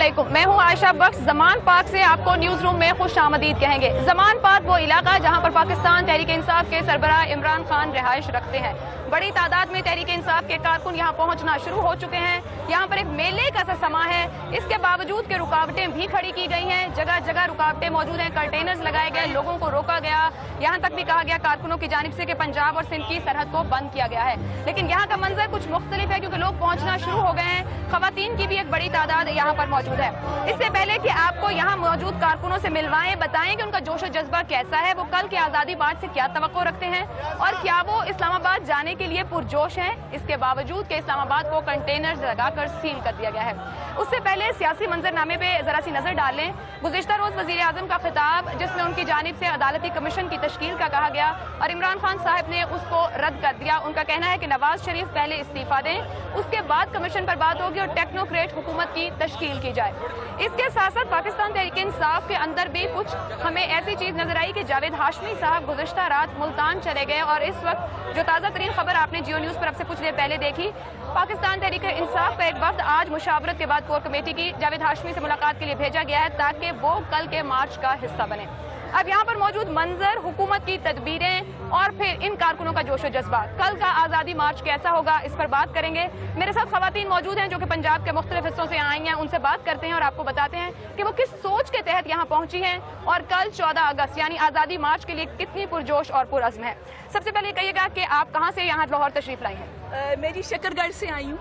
अस्सलामुअलैकुम, मैं हूँ आयशा बख्श। ज़मान पाक से आपको न्यूज़ रूम में खुश आमदीद कहेंगे। ज़मान पाक वो इलाका जहाँ पर पाकिस्तान तहरीक इंसाफ के सरबराह इमरान खान रिहाइश रखते हैं। बड़ी तादाद में तहरीक इंसाफ के कारकुन यहाँ पहुँचना शुरू हो चुके हैं। यहाँ पर एक मेले का सा समा है, इसके बावजूद के रुकावटें भी खड़ी की गई हैं। जगह जगह रुकावटें मौजूद हैं, कंटेनर्स लगाए गए, लोगों को रोका गया। यहाँ तक भी कहा गया कारकुनों की जानिब से कि पंजाब और सिंध की सरहद को बंद किया गया है। लेकिन यहाँ का मंजर कुछ मुख्तलिफ है, क्योंकि लोग पहुँचना शुरू हो गए हैं। खवातीन की भी एक बड़ी तादाद यहाँ पर मौजूद है। इससे पहले कि आपको यहाँ मौजूद कारकुनों से मिलवाएं, बताएं कि उनका जोश और जज्बा कैसा है, वो कल के आज़ादी मार्च से क्या तवक्को रखते हैं और क्या वो इस्लामाबाद जाने के लिए पुरजोश हैं, इसके बावजूद कि इस्लामाबाद को कंटेनर्स लगाकर सील कर दिया गया है। उससे पहले सियासी मंजरनामे पे जरा सी नजर डाल लें। गुज़िश्ता रोज वज़ीर आज़म का खिताब, जिसमें उनकी जानिब से अदालती कमीशन की तश्कील का कहा गया और इमरान खान साहब ने उसको रद्द कर दिया। उनका कहना है कि नवाज शरीफ पहले इस्तीफा दें, उसके बाद कमीशन पर बात होगी और टेक्नोक्रेट हुकूमत की तश्कील की जाए। इसके साथ साथ पाकिस्तान तहरीक इंसाफ के अंदर भी कुछ हमें ऐसी चीज नजर आई कि जावेद हाशमी साहब गुज़िश्ता रात मुल्तान चले गए और इस वक्त जो ताज़ा तरीन खबर आपने जियो न्यूज़ पर अब से कुछ देर पहले देखी, पाकिस्तान तहरीक इंसाफ का एक वफ्द आज मुशावरत के बाद कोर कमेटी की जावेद हाशमी से मुलाकात के लिए भेजा गया है ताकि वो कल के मार्च का हिस्सा बने। अब यहाँ पर मौजूद मंजर, हुकूमत की तदबीरें और फिर इन कारकुनों का जोश और जज्बा, कल का आज़ादी मार्च कैसा होगा, इस पर बात करेंगे। मेरे साथ खवातीन मौजूद हैं जो कि पंजाब के मुख्तलिफ हिस्सों से आई हैं, उनसे बात करते हैं और आपको बताते हैं कि वो किस सोच के तहत यहाँ पहुंची हैं और कल 14 अगस्त यानी आज़ादी मार्च के लिए कितनी पुरजोश और पुरअज़्म है। सबसे पहले कहिएगा कि आप कहाँ से यहाँ लाहौर तशरीफ लाई हैं? मेरी शकरगढ़ से आई हूँ।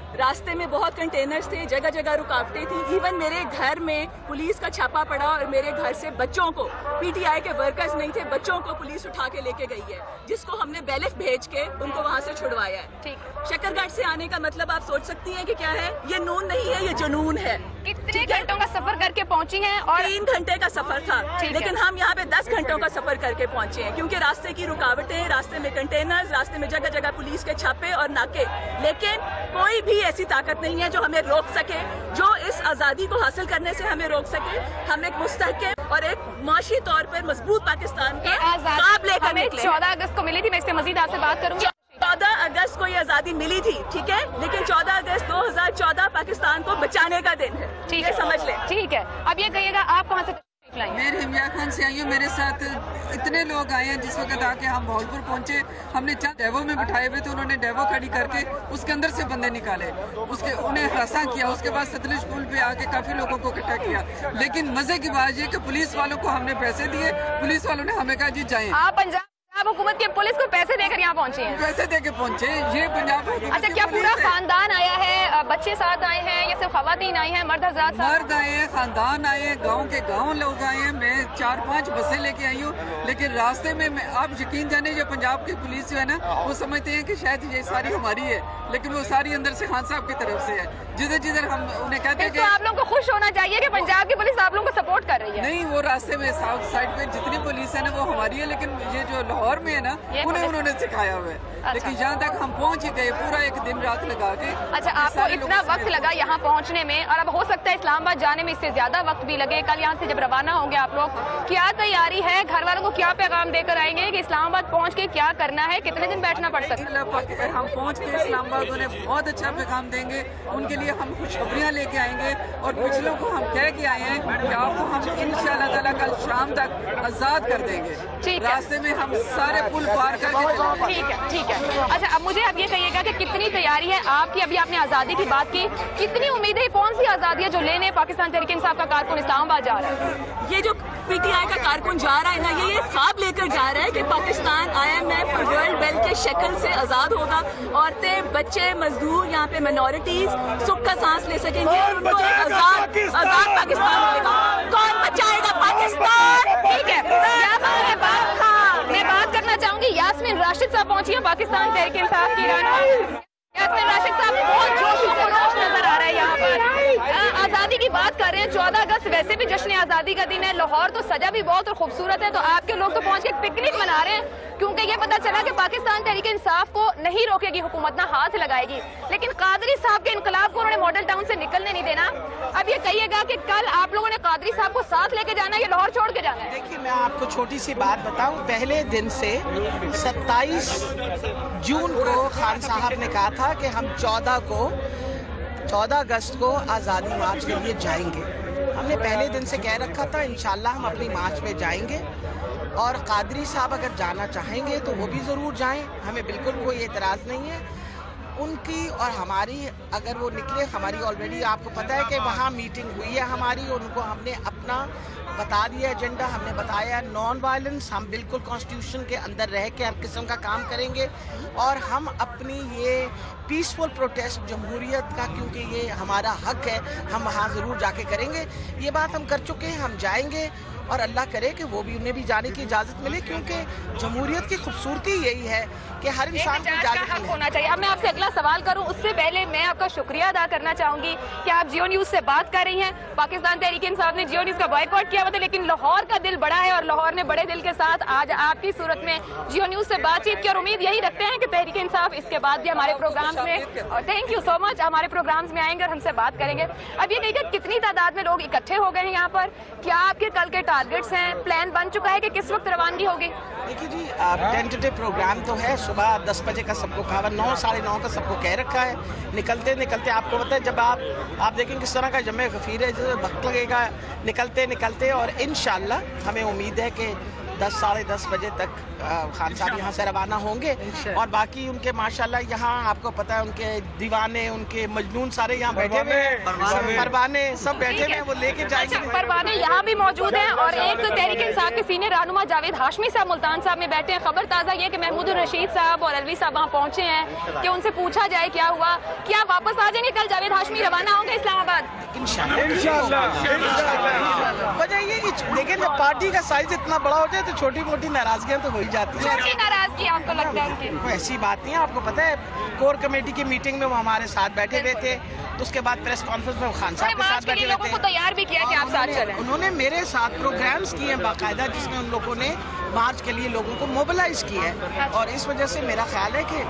रास्ते में बहुत कंटेनर्स थे, जगह जगह रुकावटें थी। इवन मेरे घर में पुलिस का छापा पड़ा और मेरे घर से बच्चों को, पीटीआई के वर्कर्स नहीं थे, बच्चों को पुलिस उठा के लेके गई है, जिसको हमने बैलेफ भेज के उनको वहाँ से छुड़वाया है। ठीक। शकरगढ़ से आने का मतलब आप सोच सकती हैं कि क्या है, ये नून नहीं है, ये जुनून है। कितने घंटों का सफर करके पहुंची हैं? और 3 घंटे का सफर था, लेकिन हम यहाँ पे 10 घंटों का सफर करके पहुंचे हैं, क्योंकि रास्ते की रुकावटें, रास्ते में कंटेनर्स, रास्ते में जगह जगह पुलिस के छापे और नाके। लेकिन कोई भी ऐसी ताकत नहीं है जो हमें रोक सके, जो इस आजादी को हासिल करने से हमें रोक सके। हम एक मुस्तहकम और एक माशी तौर पर मजबूत पाकिस्तान का ख्वाब लेकर निकले। 14 अगस्त को मिली थी, मैं इस पे मजीद आपसे बात करूंगी। 14 अगस्त को ये आजादी मिली थी, ठीक है, लेकिन 14 अगस्त 2014 पाकिस्तान को बचाने का दिन है, ठीक है, समझ ले। ठीक है, अब ये कहिएगा आप कहाँ से? मैं हिमिया खान से आई हूँ। मेरे साथ इतने लोग आए हैं, जिस वक्त आके हम भावलपुर पहुंचे, हमने चंद डेवो में बिठाए हुए थे, उन्होंने डेवो खड़ी करके उसके अंदर से बंदे निकाले, उन्हें हरासा किया, उसके बाद सतलुज पुल पे आके काफी लोगों को इकट्ठा किया। लेकिन मजे की बात ये कि पुलिस वालों को हमने पैसे दिए, पुलिस वालों ने हमें कहा जी जाएं। आप पंजाब हुकूमत की पुलिस को पैसे देकर यहाँ पहुंचे हैं? पैसे देके पहुंचे, ये पंजाब। अच्छा, क्या पूरा खानदान आया है, बच्चे साथ आए हैं या सिर्फ खवातीन आई हैं? मर्द हज़रात मर्द आए हैं, खानदान आए हैं, गांव के गांव लोग आए हैं। मैं 4-5 बसें लेके आई हूँ, लेकिन रास्ते में आप यकीन जाने, जो पंजाब की पुलिस जो है ना, वो समझते हैं कि शायद ये सारी हमारी है, लेकिन वो सारी अंदर से खान साहब की तरफ से है। जिधर जिधर हम उन्हें कहते हैं कि आप लोगों को खुश होना चाहिए कि पंजाब की पुलिस आप लोगों को सपोर्ट कर रही है। नहीं, वो रास्ते में साउथ साइड पे जितनी पुलिस है ना वो हमारी है, लेकिन ये जो लाहौर में है ना उन्हें उन्होंने सिखाया हुआ है। अच्छा। लेकिन यहाँ तक हम पहुँच ही गए, पूरा एक दिन रात लगा के। अच्छा, आपको इतना वक्त लगा यहाँ पहुँचने में, और अब हो सकता है इस्लामाबाद जाने में इससे ज्यादा वक्त भी लगे। कल यहाँ से जब रवाना होंगे आप लोग, क्या तैयारी है? घर वालों को क्या पैगाम देकर आएंगे कि इस्लामाबाद पहुँच के क्या करना है, कितने दिन बैठना पड़ सकता है? हम पहुँच के इस्लामाबाद उन्हें बहुत अच्छा पैगाम देंगे, उनके लिए हम खुशखबरियाँ लेके आएंगे और पिछलों को हम कह के आए हैं कि आपको हम इंशाअल्लाह ताला कल शाम तक आजाद कर देंगे। रास्ते में हम सारे पुल पार करके। ठीक है, ठीक है। अच्छा, अब मुझे अब ये कहिएगा कि कितनी तैयारी है आपकी? अभी आपने आजादी की बात की, कितनी उम्मीदें, कौन सी आजादी है जो लेने पाकिस्तान तहरीक इंसाफ का कारकुन इस्लामाबाद जा रहा है? ये जो पीटीआई का कारकुन जा रहा है ना, ये ख्वाब लेकर जा रहा है कि पाकिस्तान IMF और वर्ल्ड बैंक के शक्ल से आजाद होगा। औरतें, बच्चे, मजदूर, यहाँ पे माइनॉरिटीज सुख का सांस ले सकेंगे, उनको आजाद पाकिस्तान मिलेगा। कौन बचाएगा पाकिस्तान? ठीक है, मैं बात करना चाहूंगी। यास्मीन राशिद साहब पहुंची है पाकिस्तान तहरीक इंसाफ की रहनुमा। यास्मीन राशिद साहब बहुत जोश खरोश नजर आ रहा है यहाँ पर। आजादी की बात कर रहे हैं, 14 अगस्त वैसे भी जश्न आजादी का दिन है, लाहौर तो सजा भी बहुत और खूबसूरत है, तो आपके लोग तो पहुंच के पिकनिक मना रहे हैं, क्योंकि ये पता चला कि पाकिस्तान तहरीक इंसाफ को नहीं रोकेगी हुकूमत, ना हाथ लगाएगी। लेकिन कादरी साहब के इनकलाब को उन्होंने मॉडल टाउन से निकलने नहीं देना। अब ये कहिएगा कि कल आप लोगों ने कादरी साहब को साथ लेके जाना है या लाहौर छोड़ के जाना है? देखिए, मैं आपको छोटी सी बात बताऊं, पहले दिन से 27 जून को खान साहब ने कहा था कि हम 14 को 14 अगस्त को आज़ादी मार्च के लिए जाएंगे। हमने पहले दिन से कह रखा था इंशाल्लाह हम अपनी मार्च में जाएंगे, और कादरी साहब अगर जाना चाहेंगे तो वो भी ज़रूर जाएं, हमें बिल्कुल कोई एतराज़ नहीं है। उनकी और हमारी अगर वो निकले, हमारी ऑलरेडी आपको पता है कि वहाँ मीटिंग हुई है हमारी, उनको हमने अपना बता दिया एजेंडा, हमने बताया नॉन वायलेंस, हम बिल्कुल कॉन्स्टिट्यूशन के अंदर रह के हर किस्म का काम करेंगे, और हम अपनी ये पीसफुल प्रोटेस्ट जमहूरियत का, क्योंकि ये हमारा हक है, हम वहाँ ज़रूर जाके करेंगे। ये बात हम कर चुके हैं, हम जाएंगे, और अल्लाह करे कि वो भी उन्हें भी जाने की इजाज़त मिले, क्योंकि जमहूरियत की खूबसूरती यही है कि हर इंसान को इजाज़त मिले। होना चाहिए। अब मैं आपसे अगला सवाल करूं, उससे पहले मैं आपका शुक्रिया अदा करना चाहूंगी कि आप जियो न्यूज़ से बात कर रही हैं। पाकिस्तान तहरीक इंसाफ ने जियो न्यूज़ का बॉयकॉट किया हुआ था, लेकिन लाहौर का दिल बड़ा है और लाहौर ने बड़े दिल के साथ आज आपकी सूरत में जियो न्यूज़ से बातचीत की, और उम्मीद यही रखते हैं कि तहरीक इंसाफ इसके बाद भी हमारे प्रोग्राम्स में, और थैंक यू सो मच, हमारे प्रोग्राम्स में आएंगे और हमसे बात करेंगे। अब ये कहिएगा कितनी तादाद में लोग इकट्ठे हो गए हैं यहाँ पर, क्या आपके कल के टारगेट्स हैं, प्लान बन चुका है कि किस वक्त रवानगी होगी? देखिए जी, टेंटेटिव प्रोग्राम तो है, सुबह 10 बजे का सबको कहा, 9 साढ़े 9 का सबको कह रखा है। निकलते निकलते आपको पता है, जब आप देखेंगे किस तरह का जमे गफीर है, जैसे वक्त लगेगा निकलते, और इंशाल्लाह हमें उम्मीद है कि 10 साढ़े 10 बजे तक खान साहब यहाँ से रवाना होंगे, और बाकी उनके माशाल्लाह यहाँ आपको पता है उनके दीवाने, उनके मजनून सारे यहाँ बैठे हुए हैं, परवाने सब बैठे हुए हैं, वो लेके जाएंगे। परवाने यहाँ भी मौजूद हैं, और एक तहरीक इंसाफ के सीनियर रहनुमा जावेद हाशमी साहब मुल्तान साहब में बैठे हैं। खबर ताज़ा ये कि महमूद रशीद साहब और अलवी साहब वहाँ पहुँचे हैं कि उनसे पूछा जाए क्या हुआ, क्या वापस आ जाएंगे, कल जावेद हाशमी रवाना होंगे इस्लामाबाद? वजह ये कि देखें, जब पार्टी का साइज इतना बड़ा हो जाए तो छोटी मोटी नाराजगियां तो हो ही जाती हैं। छोटी नाराजगी आपको लगता है उनकी? कोई ऐसी बात नहीं है, आपको पता है कोर कमेटी की मीटिंग में वो हमारे साथ बैठे हुए थे, तो उसके बाद प्रेस कॉन्फ्रेंस में खान साहब के साथ बैठे हुए थे। को तैयार भी किया कि आप साथ चलें। उन्होंने मेरे साथ प्रोग्राम्स किए हैं बाकायदा, जिसमें उन लोगों ने मार्च के लिए लोगों को मोबिलाइज किया है, और इस वजह से मेरा ख्याल है कि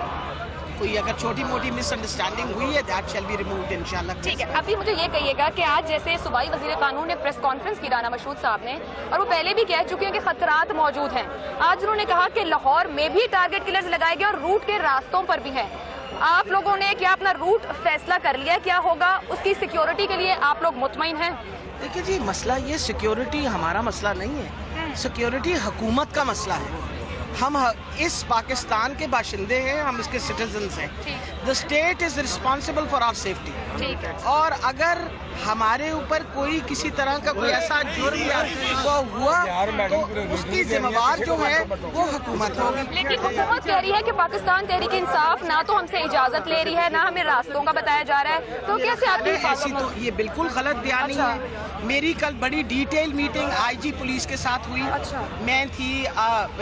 कोई अगर छोटी मोटी मिसअंडरस्टैंडिंग हुई है, दैट शैल बी रिमूव्ड इंशाल्लाह। ठीक है, अभी मुझे ये कहिएगा कि आज जैसे सूबाई वज़ीर कानून ने प्रेस कॉन्फ्रेंस की राना मशहूद साहब ने, और वो पहले भी कह चुके हैं कि खतरात मौजूद हैं। आज उन्होंने कहा कि लाहौर में भी टारगेट किलर्स लगाए गए और रूट के रास्तों पर भी हैं। आप लोगों ने क्या अपना रूट फैसला कर लिया, क्या होगा उसकी सिक्योरिटी के लिए आप लोग मुतमईन हैं? देखिए जी, मसला ये सिक्योरिटी हमारा मसला नहीं है, सिक्योरिटी हुकूमत का मसला है। हम इस पाकिस्तान के बाशिंदे हैं, हम इसके सिटीजन्स हैं। The state is responsible for our safety, और अगर हमारे ऊपर कोई किसी तरह का कोई ऐसा जुर्म या हुआ तो उसकी जिम्मेवार जो है वो हुकूमत होगी। लेकिन हुकूमत कह रही है कि पाकिस्तान तहरीक इंसाफ ना तो हमसे इजाजत ले रही है, ना हमें रास्तों का बताया जा रहा है, तो कैसे आपकी ऐसी तो ये बिल्कुल गलत बयानी है। मेरी कल बड़ी डिटेल मीटिंग IG पुलिस के साथ हुई। मैं थी,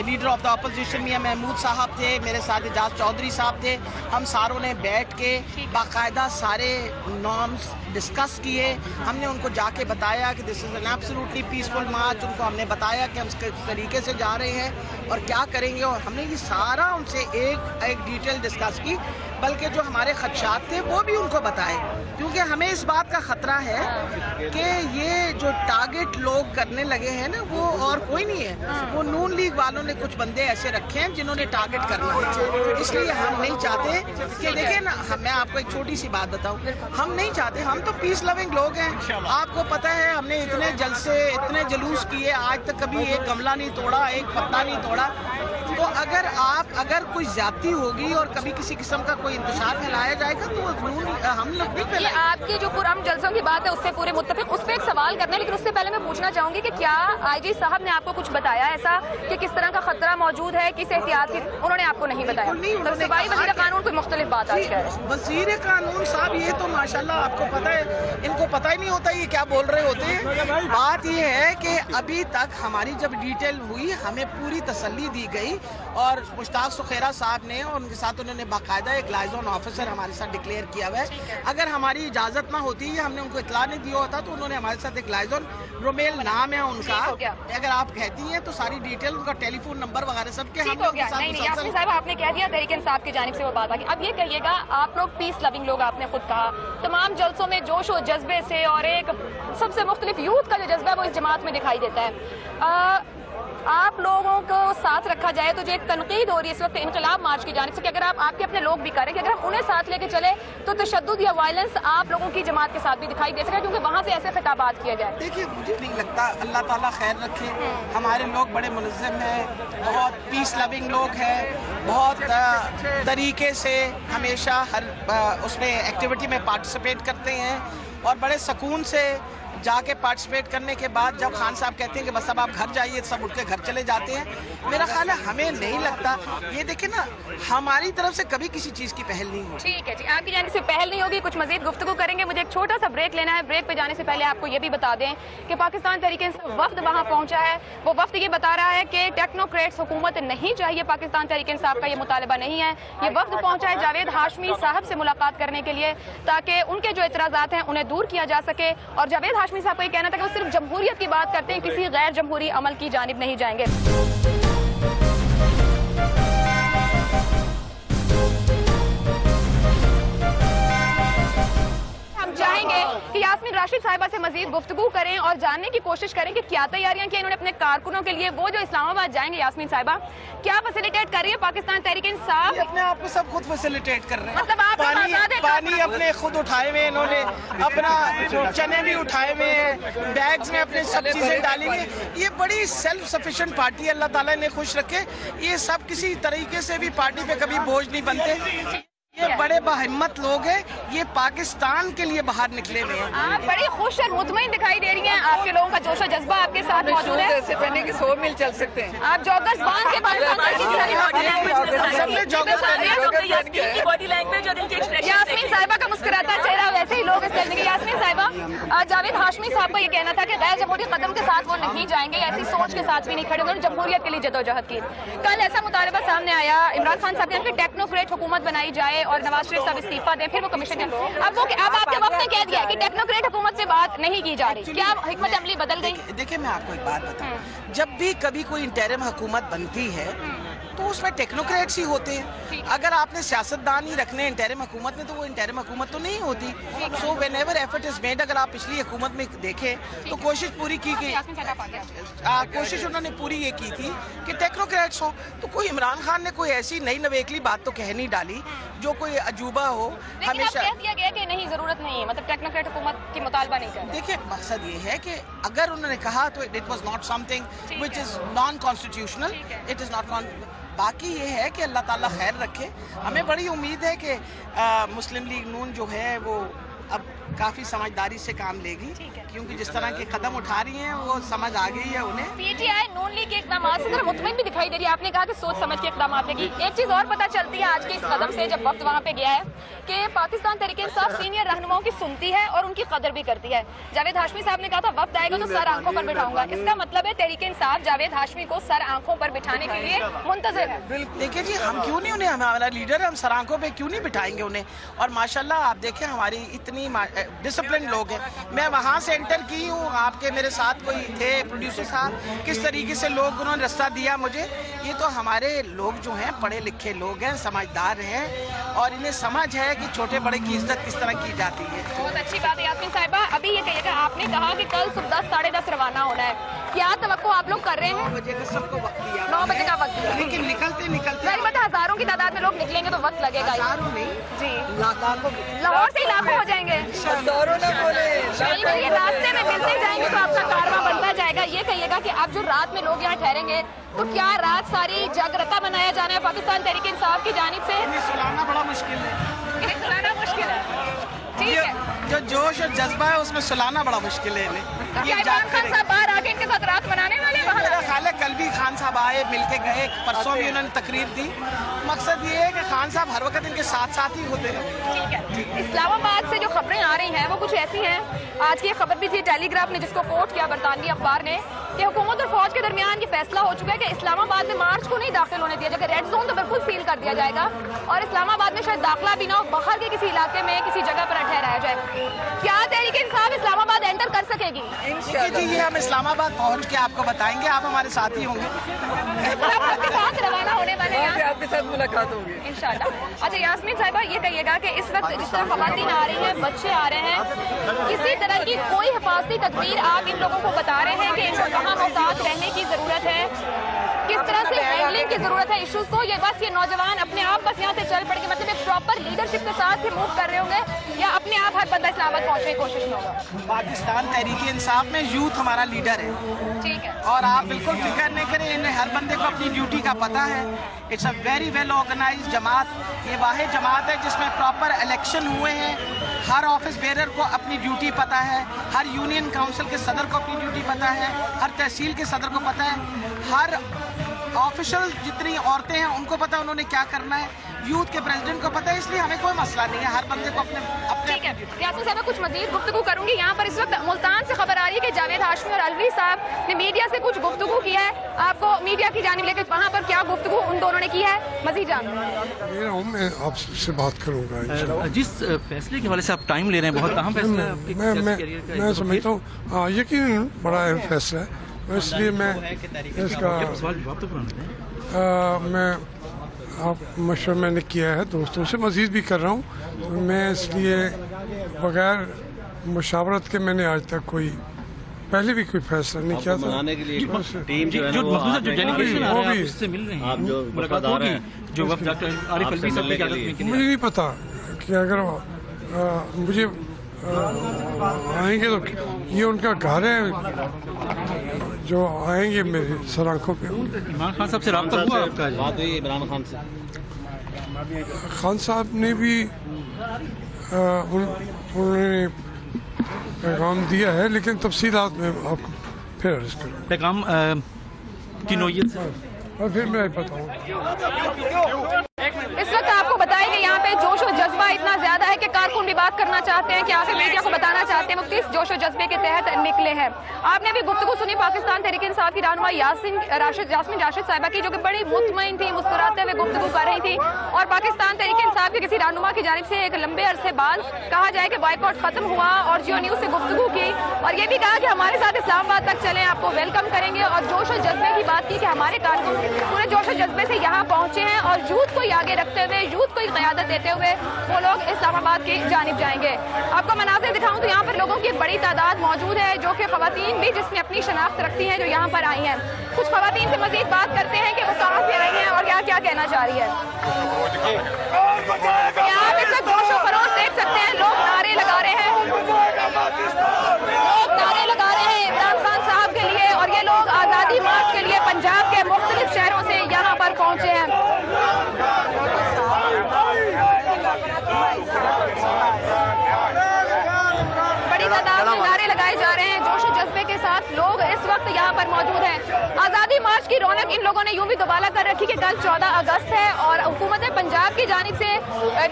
लीडर ऑफ द अपोजिशन मियां महमूद साहब थे, मेरे साथ एजाज चौधरी साहब थे। हम सारों ने बैठ के बाकायदा सारे नॉर्म्स डिस्कस किए। हमने उनको जाके बताया कि this is an absolutely peaceful march. उनको हमने बताया कि हम किस तरीके से जा रहे हैं और क्या करेंगे, और हमने ये सारा उनसे एक डिटेल डिस्कस की। बल्कि जो हमारे खदशात थे वो भी उनको बताए, क्योंकि हमें इस बात का खतरा है कि ये जो टारगेट लोग करने लगे हैं ना, वो और कोई नहीं है, वो नून लीग वालों ने कुछ बंदे ऐसे रखे हैं जिन्होंने टारगेट करना है। इसलिए हम नहीं चाहते कि देखिए ना, मैं आपको एक छोटी सी बात बताऊं, हम नहीं चाहते, हम तो पीस लविंग लोग हैं। आपको पता है हमने इतने जलसे, इतने जुलूस किए, आज तक कभी एक गमला नहीं तोड़ा, एक पत्ता नहीं तोड़ा। तो अगर कोई ज्यादती होगी और कभी किसी किस्म का कोई इंतशार फैलाया जाएगा तो हम लोग नहीं फैलाएंगे। आपकी जो पुरअमन जलसों की बात है उससे पूरे मुत्तफिक, उस पर एक सवाल करना है, लेकिन उससे पहले मैं पूछना चाहूंगी कि क्या IG साहब ने आपको कुछ बताया ऐसा कि किस तरह का खतरा मौजूद है, किस एहतियात की? उन्होंने आपको नहीं बताया? तो सूबाई वज़ीर कानून कोई मुख्तलिफ बात आज कह रहे हैं। वज़ीर कानून साहब ये तो माशाल्लाह आपको पता है, इनको पता ही नहीं होता ये क्या बोल रहे होते हैं। बात ये है कि अभी तक हमारी जब डिटेल हुई, हमें पूरी तसल्ली दी गई, और मुश्ताक सुखैरा साहब ने और उनके साथ उन्होंने बाकायदा एक लाइजन ऑफिसर हमारे साथ डिक्लेयर किया हुआ है। अगर हमारी इजाजत ना होती है, हमने उनको इतला नहीं दिया होता, तो उन्होंने हमारे साथ एक लाइजन, रोमेल नाम है उनका, अगर आप कहती हैं तो सारी डिटेल, उनका टेलीफोन नंबर वगैरह सबके यास्मीन साहब आपने कह दिया तहरीक इंसाफ की जानिब से वो बात आ गई। अब ये कहिएगा, आप लोग पीस लविंग लोग, आपने खुद कहा तमाम जलसों में जोश और जज्बे से और एक सबसे मुख्तलिफ यूथ का जो जज्बा है वो इस जमात में दिखाई देता है। آپ لوگوں کو ساتھ رکھا جائے تو جو ایک تنقید ہو رہی ہے اس وقت انقلاب مارچ کی جانب سے کہ اگر آپ کے اپنے لوگ بھی کریں کہ اگر ہم انہیں ساتھ لے کے چلے تو تشدد یا وائلنس آپ لوگوں کی جماعت کے ساتھ بھی دکھائی دے سکے کیونکہ وہاں سے ایسے خطابات کیا جائے. دیکھیے مجھے نہیں لگتا, اللہ تعالیٰ خیر رکھے. ہمارے لوگ بڑے منظم ہیں, بہت پیس لونگ لوگ ہیں, بہت طریقے سے ہمیشہ ہر اس میں ایکٹیویٹی میں پارٹیسپیٹ کرتے ہیں اور بڑے سکون سے جا کے پارٹیسپیٹ کرنے کے بعد جب خان صاحب کہتے ہیں کہ بس اب آپ گھر جائیے, سب اٹھ کے گھر چلے جاتے ہیں. میرا خیال ہے ہمیں نہیں لگتا, یہ دیکھیں نا ہماری طرف سے کبھی کسی چیز کی پہل نہیں ہوگی. ٹھیک ہے جی, آپ کی جانب سے پہل نہیں ہوگی, کچھ مزید گفتگو کریں گے. مجھے ایک چھوٹا سا بریک لینا ہے. بریک پہ جانے سے پہلے آپ کو یہ بھی بتا دیں کہ پاکستان تحریک انصاف وفد وہاں پہنچا ہے. وہ وفد یہ بتا رہا ہے کہ ٹیکنوکریٹس حکومت نہیں چاہیے, پاکستان تحریک انصاف کا یہ مطالبہ نہیں ہے. یہ وفد پہنچا ہے جاوید ہاشمی صاحب سے ملاقات کرنے کے لیے تاکہ ان کے جو اعتراضات ہیں انہیں دور کیا جا سکے. اور جاوید ہاشمی صاحب کا یہ کہنا تھا کہ وہ صرف جمہوریت کی بات کرتے ہیں, کسی غیر جمہوری عمل کی جانب نہیں جائیں گے. چاہیں گے کہ یاسمین راشد صاحبہ سے مزید گفتگو کریں اور جاننے کی کوشش کریں کہ کیا تیاریاں کی انہوں نے اپنے کارکنوں کے لیے. وہ جو اسلام آباد جائیں گے یاسمین صاحبہ, کیا فیسیلیٹیٹ کر رہی ہے پاکستان تحریک انصاف؟ اپنے آپ کو سب خود فیسیلیٹیٹ کر رہے ہیں. مطلب آپ پانی اپنے خود اٹھائے ہوئے, انہوں نے اپنا چنے بھی اٹھائے ہوئے ہیں, بیگز میں اپنے سب چیزیں ڈالی ہوئی. یہ بڑی سیلف سفیشینٹ پارٹی ہے, اللہ تعالیٰ نے خوش رکھے. یہ سب کسی طریقے سے بھی پارٹی پہ کبھی بوجھ نہیں بنتے. یہ بڑے باہمت لوگ ہیں, یہ پاکستان کے لیے باہر نکلے ہوئے ہیں. آپ بڑی خوش اور مطمئن دکھائی دے رہی ہیں, آپ کے لوگوں کا جوش و جذبہ آپ کے ساتھ موجود ہے. ایسے پہنے کہ 100 میل چل سکتے ہیں. آپ جوگرز باندھ کے یاسمین صاحبہ کا مسکراتا چہرہ ویسے ہی لوگ اس طرح کے. یاسمین صاحبہ, جاوید ہاشمی صاحب کا یہ کہنا تھا کہ غیر جمہوری قدم کے ساتھ وہ نہیں جائیں گے, ایسی سوچ کے ساتھ بھی نہیں کھڑے, انہوں نے جمہوریت کے لیے جدوجہد کی. کل ایسا مطالبہ سامنے آیا, عمران خان صاحب نے کہ ٹیکنوکریٹ حکومت بنائی جائے اور نواز شریف صاحب استعفیٰ دیں, پھر وہ کمیشن دیں. اب آپ کے وقت نے کہہ دیا کہ ٹیکنوکریٹ حکومت سے بات نہیں کی جا رہی, کیا حکمت عملی بدل گئی؟ دیکھیں میں آپ کو ایک بات بتاؤں, جب بھی کبھی کوئی انٹرم حکومت بنتی ہے تو اس میں ٹیکنوکریٹس ہی ہوتے ہیں. اگر آپ نے سیاستدان ہی رکھنے انٹرم حکومت میں تو وہ انٹرم حکومت تو نہیں ہوتی. So when ever effort is made, اگر آپ پچھلی حکومت میں دیکھیں تو کوشش پوری کی گئی, کوشش انہوں نے پوری یہ کی تھی کہ ٹیکنوکریٹس ہوں. تو کوئی عمران خان نے کوئی ایسی نئی نویکلی بات تو کہہ نہیں ڈالی جو کوئی عجوبہ ہو. ہمیشہ کہہ دیا گیا کہ نہیں ضرورت نہیں ہے, مطلب ٹیکنوکریٹ حکومت کی مطالبہ نہیں کر. دیکھیں مقصد یہ ہے کہ اگر انہوں نے کہا تو it was not some thing which is naan constitutional, it is not. باقی یہ ہے کہ اللہ تعالیٰ خیر رکھے. ہمیں بڑی امید ہے کہ مسلم لیگ نون جو ہے وہ اب کافی سمجھداری سے کام لے گی, کیونکہ جس طرح کے قدم اٹھا رہی ہیں وہ سمجھ آ گئی ہے انہیں. P T I known league کے اقدامات سے ذرا مطمئن بھی دکھائی دے رہی ہے. آپ نے کہا کہ سوچ سمجھ کے اقدامات لے گی. ایک چیز اور پتہ چلتی ہے آج کے اس قدم سے جب وقت وہاں پہ گیا ہے کہ پاکستان تحریک انصاف سینئر رہنماؤں کی سنتی ہے اور ان کی قدر بھی کرتی ہے. جاوید ہاشمی صاحب نے کہا تھا وقت آئے گا تو سر آنکھوں پر بٹھاؤں گا. اس کا مطلب ہے تحریک انصاف جاوید ہاشمی کو سر آنکھوں پر بٹھانے کے لیے منتظر ہے. دیکھیں جی, ہم کیوں نہیں انہیں, ہمارا لیڈر ہے, ہم سر آنکھوں پہ کیوں نہیں بٹھائیں گے انہیں. اور ماشاءاللہ آپ دیکھیں ہماری اتنی ڈسپلن لوگ ہیں. میں وہاں سے انٹر کی ہوں, آپ کے میرے ساتھ کوئی تھے پروڈیوسر صاحب, کس طریقے سے لوگ انہوں نے رستہ دیا مجھے. یہ تو ہمارے لوگ جو ہیں پڑھے لکھے لوگ ہیں, سمجھدار ہیں, اور انہیں سمجھ ہے کہ چھوٹے بڑے کی عزت کس طرح کی جاتی ہے. بہت اچھی بات ہے یاسمین صاحبہ. ابھی یہ کہیے گا, آپ نے کہا کہ کل صبح 10 ساڑھے 10 روانہ ہونا ہے, کیا توقع آپ لوگ کر رہے ہیں؟ 9 بجے کا سب کو وقت دیا, 9 بجے کا وقت, لیکن نکلتے ہزاروں کی تعداد میں لوگ نکلیں گے تو وقت لگے گا. ہزاروں نہیں جی, لاکھوں لاہور سے لاکھوں ہو جائیں گے. یہ راستے میں ملتے جائیں گے تو آپ کا کارواں بنتا جائے گا. یہ کہیے گا کہ اب جو رات میں لوگ یہاں ٹھہریں گے تو کیا رات ساری جاگرتا منایا جانا ہے پاکستان تحریک انصاف کی جانب سے؟ سلانا بڑا مشکل ہے, انہیں سلانا مشکل ہے. ٹھیک ہے, جو جوش اور جذبہ ہے اس میں سلانا بڑا مشکل ہے. کیا عمران خان صاحب باہر آ کے ان کے ساتھ رات منانے والے ہیں؟ میرا خیال ہے کل بھی خان صاحب آئے, مل کے گئے, پرسوں بھی انہوں نے تقریر دی. مقصد یہ ہے کہ خان صاحب ہر وقت ان کے ساتھ ساتھ ہی ہوتے ہیں. ٹھیک ہے. اسلام آباد سے جو خبریں آ رہی ہیں وہ کچھ ایسی ہیں. آج کی خبر بھی تھی ٹیلی گراف نے, جس کو کوٹ کیا برطانوی اخبار نے, کہ حکومت اور فوج کے درمیان یہ فیصلہ ہو چکا ہے کہ اسلام آباد میں مارچ کو نہیں داخل ہونے دیا جائے گا. ریڈ زون تو بالکل سیل کر دیا جائے گا, اور اسلام آباد میں شاید داخلہ بھی نہ ہو, باہر کے کسی علاقے میں کسی جگہ پر ٹھہرایا جائے. کیا تحریک انصاف اسلام آباد انٹر کر سکے रहे गी? जी ये हम इस्लामाबाद पहुंच के आपको बताएंगे, आप हमारे साथ ही होंगे। आपके साथ रवाना होने वाले हैं, आपके साथ मुलाकात होगी इंशाल्लाह। अच्छा यास्मीन साहिबा, ये कहिएगा कि इस वक्त जिस तरह खवातीन आ रही हैं, बच्चे आ रहे हैं, किसी तरह की कोई हिफाजती तदबीर आप इन लोगों को बता रहे हैं कि इनको कहाँ मोहतात रहने की जरूरत है, किस तरह से हैंडलिंग की जरूरत है इश्यूज को? ये बस ये नौजवान अपने आप बस यहाँ से चल पड़ के, मतलब एक प्रॉपर लीडरशिप के साथ मूव कर रहे होंगे, या अपने आप हर बंदा इस्लामाबाद पहुंचने की कोशिश में होगा? पाकिस्तान तहरीक इंसाफ में यूथ हमारा लीडर है, ठीक है, और आप बिल्कुल फिक्र नहीं करें, इन्हें हर बंदे को अपनी ड्यूटी का पता है। It's a very well organised जमात, ये वाहिद जमात है जिसमें प्रॉपर इलेक्शन हुए हैं, हर ऑफिस बेरर को अपनी ड्यूटी पता है, हर यूनियन काउंसिल के सदर को अपनी ड्यूटी पता है, हर तहसील के सदर को पता है, हर ऑफिशियल जितनी औरतें हैं उनको पता है उन्होंने क्या करना है, यूथ के प्रेसिडेंट को पता है, इसलिए हमें कोई मसला नहीं है, हर बंदे को अपने ठीक है। यास्मीन साहब कुछ मजीद गुफ्तगू करूंगी। यहाँ पर इस वक्त मुल्तान से खबर आ रही है कि जावेद हाशमी और अलवी साहब ने मीडिया से कुछ गुफ्तगू की है, आपको मीडिया की जानिब लेकर वहाँ पर क्या गुफ्तगू उन दोनों ने की है, मजीद जान मैं आपसे बात करूँगा। जिस फैसले के हवाले से आप टाइम ले रहे हैं, बहुत अहम फैसला मैं समझता हूँ यकीन बड़ा अहम फैसला है, इसलिए मैं इसका मैं आप मशवरा मैंने किया है दोस्तों से, मज़ीद भी कर रहा हूँ, तो मैं इसलिए बगैर मुशावरत के मैंने आज तक कोई पहले भी कोई फैसला नहीं किया था। टीम जो डेलीगेशन आ रहा है उससे मिल रहे हैं, आप जो वफादार हैं, जो डॉक्टर आरिफ अलवी साहब की क़यादत में, मुझे नहीं पता कि अगर मुझे आएंगे तो ये उनका घर है, जो आएंगे मेरी सराखों पे। इमरान खान साहब से रब्ता हुआ आपका? बात हुई इमरान खान से? खान साहब ने भी उन्होंने पैगाम दिया है, लेकिन तफसीलात में आपको फिर अर्ज करूँ। पैगाम की नोयत से और फिर मैं बताऊँ। इस वक्त आपको बताएं कि यहाँ पे जोश और जज्बा इतना ज्यादा है कि कारकुन भी बात करना चाहते हैं, कि आगे मीडिया को बताना चाहते हैं, मुफ्ती इस जोश और जज्बे के तहत निकले हैं। आपने अभी गुफ्तगू सुनी पाकिस्तान तहरीक इंसाफ की रहनुमा यास्मीन राशिद साहिबा की, जो कि बड़ी मुतमईन थी, मुस्कुराते हुए गुफ्तगू कर रही थी, और पाकिस्तान तहरीक इंसाफ के किसी रहनुमा की जानिब से एक लंबे अरसे बाद कहा जाए कि बॉयकॉट खत्म हुआ, और जियो न्यूज से गुफ्तगू की, और ये भी कहा कि हमारे साथ इस्लामाबाद तक चलें, आपको वेलकम करेंगे, और जोश और जज्बे की बात की कि हमारे कारकुन पूरे जोश और जज्बे से यहाँ पहुंचे हैं, और यूथ को आगे रखते हुए, यूथ को क़यादत देते हुए वो लोग इस्लामाबाद की जानिब जाएंगे। आपको मनाज़िर दिखाऊं तो यहाँ पर लोगों की एक बड़ी तादाद मौजूद है, जो कि खवातीन भी जिसमें अपनी शनाख्त रखती हैं, जो यहाँ पर आई हैं। कुछ खवातीन से मजीद बात करते हैं कि वो कहाँ से आई हैं और क्या क्या कहना चाह रही है। यहाँ पे सब जोश और खरोश देख सकते हैं, लोग नारे लगा रहे हैं, इमरान खान साहब के लिए, और ये लोग आज़ादी मार्च के लिए पंजाब के मुख्तलिफ शहरों से यहाँ पर पहुँचे हैं। बड़ी तादाद में नारे लगाए जा रहे हैं, जोश और जज्बे के साथ लोग इस वक्त यहाँ पर मौजूद हैं। आज़ादी मार्च की रौनक इन लोगों ने यूं भी दुबाला कर रखी कि कल 14 अगस्त है, और हुकूमत पंजाब की जानिब से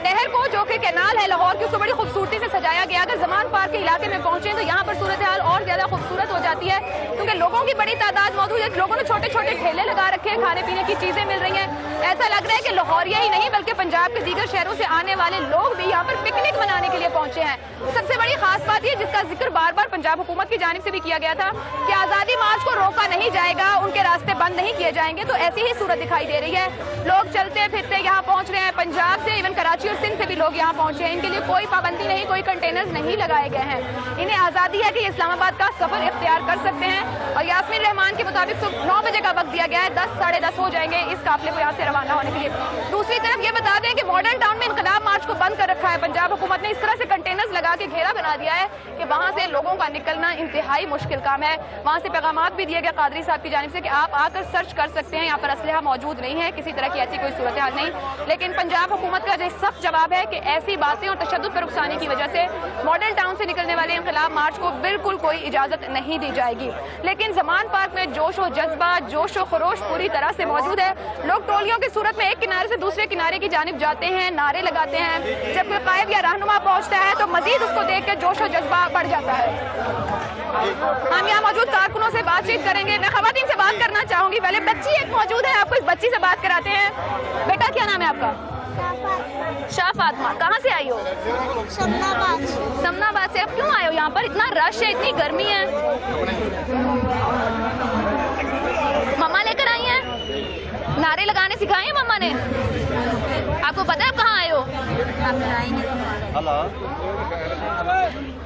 नहर को, जो कि कैनाल है लाहौर की, उसको बड़ी खूबसूरती से सजाया गया। अगर जमान पार्क के इलाके में पहुंचे तो यहाँ पर सूरत हाल और ज्यादा खूबसूरत हो जाती है, क्योंकि लोगों की बड़ी तादाद मौजूद है। लोगों ने छोटे छोटे ठेले लगा रखे हैं, खाने पीने की चीजें मिल रही हैं। ऐसा लग रहा है कि लाहौरिया ही नहीं बल्कि पंजाब के दीगर शहरों से आने वाले लोग भी यहाँ पर पिकनिक मनाने के लिए पहुंचे हैं। सबसे बड़ी खास बात यह, जिसका जिक्र बार बार पंजाब हुकूमत की जानिब से भी किया गया था, कि आजादी मार्च को रोका नहीं जाएगा, उनके रास्ते बंद नहीं किए जाएंगे। तो ऐसी ही सूरत दिखाई दे रही है, लोग चलते फिरते यहाँ पहुंच रहे हैं, पंजाब से, इवन कराची और सिंध से भी लोग यहाँ पहुंचे हैं। इनके लिए कोई पाबंदी नहीं, कोई कंटेनर्स नहीं लगाए गए हैं। इन्हें आजादी है कि इस्लामाबाद का सफर इख्तियार कर सकते हैं। और यास्मीन रहमान के मुताबिक सुबह 9 बजे का वक्त दिया गया है, 10 साढ़े 10 हो जाएंगे इस काफिले को यहाँ से रवाना होने के लिए। दूसरी तरफ ये बता दें कि मॉडर्न टाउन में इनकलाब मार्च को बंद कर रखा है पंजाब हुकूमत ने। इस तरह से कंटेनर्स लगा के घेरा बना दिया है कि वहां से लोगों का निकलना इंतहाई मुश्किल काम है। वहां से पैगामात भी दिए गए कादरी साहब की जानिब से कि आप आकर सर्च कर सकते हैं, यहाँ पर असलहा मौजूद नहीं है, किसी तरह की ऐसी कोई सूरत हाल नहीं। लेकिन पंजाब हुकूमत का जो सख्त जवाब है कि ऐसी बातें और तशद्दुद पर उकसाने की वजह से मॉडर्न टाउन से निकलने वाले इनकलाब मार्च को बिल्कुल कोई इजाजत नहीं दी जाएगी। लेकिन जमान पार्क में जोश और जज्बा, जोश और खरोश पूरी तरह से मौजूद है। लोग टोलियों की सूरत में एक किनारे से दूसरे किनारे की जानिब जाते हैं, नारे लगाते हैं। जब कोई कायद या रहनुमा पहुंचता है तो मजीद उसको देख कर जोश और जज्बा बढ़ जाता है। हम यहाँ मौजूद कारकुनों से बातचीत करेंगे। मैं खवातीन से बात करना चाहूंगी। पहले बच्ची एक मौजूद है, आपको इस बच्ची से बात कराते हैं। बेटा क्या नाम है आपका? शाह फातिमा, कहाँ से आई हो? समनाबाद से। अब क्यों आए हो यहाँ पर? इतना रश है, इतनी गर्मी है। मम्मा लेकर आई हैं? नारे लगाने सिखाए हैं मम्मा ने? आपको पता है आप कहाँ आए हो?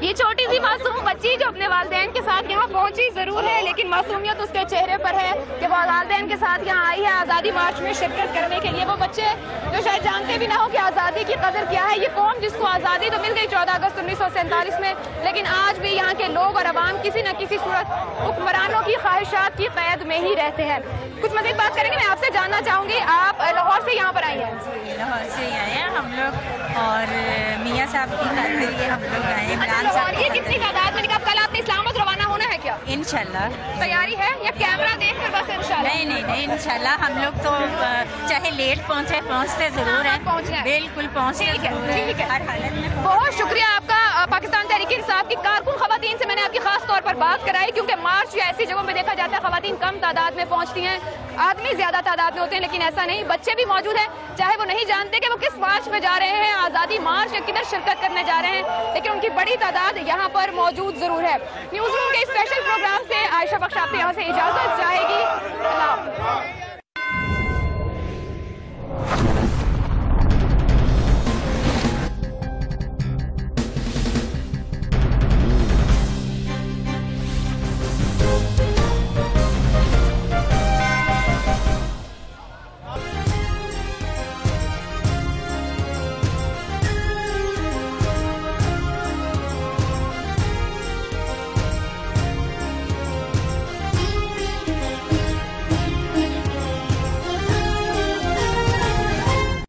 ये छोटी सी मासूम बच्ची जो अपने वालिदैन के साथ यहाँ पहुंची जरूर है, लेकिन मासूमियत उसके चेहरे पर है कि वो वालिदैन के साथ यहाँ आई है आज़ादी मार्च में शिरकत करने के लिए। वो बच्चे जो शायद जानते भी ना हो कि आज़ादी की कदर क्या है। ये कौम जिसको आज़ादी तो मिल गई 14 अगस्त 1947 में, लेकिन आज भी यहाँ के लोग और अवाम किसी न किसी सूरत हुक्मरानों की ख्वाहिशात की कैद में ही रहते हैं। कुछ मज़ीद बात करेंगे। मैं आपसे जानना चाहूँगी, आप लाहौर से यहाँ पर आई हैं? लाहौर से ही आए हैं हम लोग, और मियाँ साहब की खातिर ये हम लोग आए हैं। लाहौर ये कितनी तादाद में? कल आपने इस्लामाबाद रवाना होना है क्या? इंशाल्लाह। तैयारी है या कैमरा देख कर बस इंशाल्लाह? नहीं इंशाल्लाह। हम लोग तो चाहे लेट पहुँचते जरूर हैं, पहुँचना है। बिल्कुल पहुँचे जरूर है, ठीक है। हर हालत में। बहुत शुक्रिया आपका। पाकिस्तान तहरीक इंसाफ की कारकुन खवातीन से मैंने आपकी खास तौर पर बात कराई, क्योंकि मार्च या ऐसी जगहों में देखा जाता है खवातीन कम तादाद में पहुंचती हैं, आदमी ज्यादा तादाद में होते हैं, लेकिन ऐसा नहीं। बच्चे भी मौजूद हैं, चाहे वो नहीं जानते कि वो किस मार्च में जा रहे हैं, आज़ादी मार्च या किधर शिरकत करने जा रहे हैं, लेकिन उनकी बड़ी तादाद यहाँ पर मौजूद जरूर है। न्यूज़ रूम के स्पेशल प्रोग्राम से आयशा बख्श आपसे यहाँ से इजाजत चाहेगी। अल्लाह हाफ़िज़।